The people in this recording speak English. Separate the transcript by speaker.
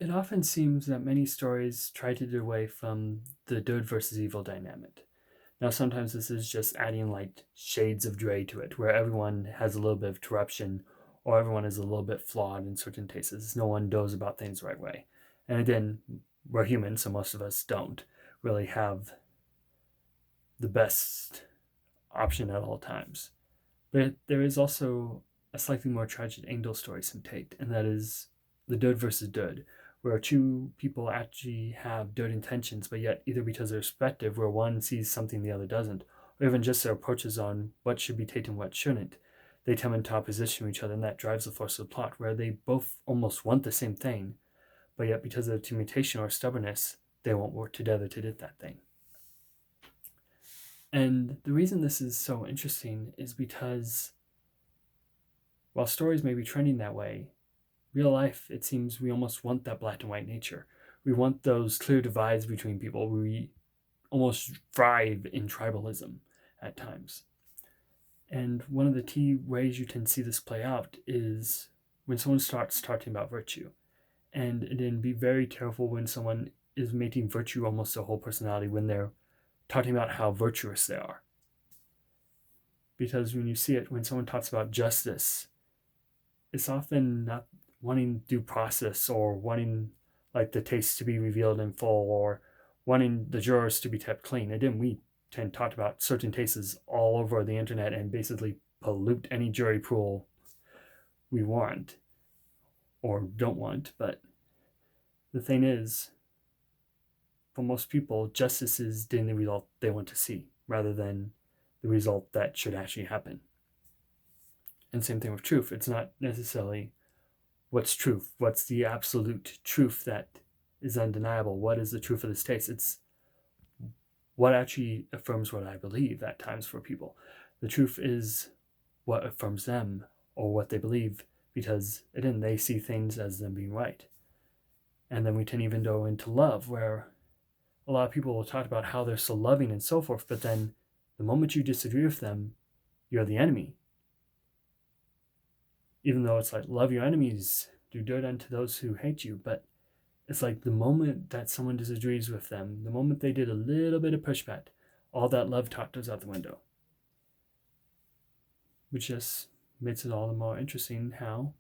Speaker 1: It often seems that many stories try to get away from the good versus evil dynamic. Now, sometimes this is just adding like shades of gray to it, where everyone has a little bit of corruption or everyone is a little bit flawed in certain cases. No one knows about things the right way. And again, we're human, so most of us don't really have the best option at all times. But there is also a slightly more tragic angle story some take, and that is the good versus good, where two people actually have good intentions, but yet either because of their perspective, where one sees something the other doesn't, or even just their approaches on what should be taken, what shouldn't, they come into opposition to each other, and that drives the force of the plot, where they both almost want the same thing, but yet because of temptation or stubbornness, they won't work together to get that thing. And the reason this is so interesting is because while stories may be trending that way, real life, it seems we almost want that black and white nature. We want those clear divides between people. We almost thrive in tribalism at times. And one of the key ways you can see this play out is when someone starts talking about virtue. And then be very careful when someone is making virtue almost a whole personality when they're talking about how virtuous they are. Because when you see it, when someone talks about justice, it's often not wanting due process or wanting like the case to be revealed in full or wanting the jurors to be kept clean. And then we tend to talk about certain cases all over the internet and basically pollute any jury pool we want or don't want. But the thing is, for most people, justice is getting the result they want to see rather than the result that should actually happen. And same thing with truth. It's not necessarily what's truth, what's the absolute truth that is undeniable, what is the truth of this case. It's what actually affirms what I believe at times for people. The truth is what affirms them or what they believe because, again, they see things as them being right. And then we can even go into love, where a lot of people will talk about how they're so loving and so forth, but then the moment you disagree with them, you're the enemy. Even though it's like, love your enemies, do good unto those who hate you. But it's like the moment that someone disagrees with them, the moment they did a little bit of pushback, all that love talk goes out the window. Which just makes it all the more interesting how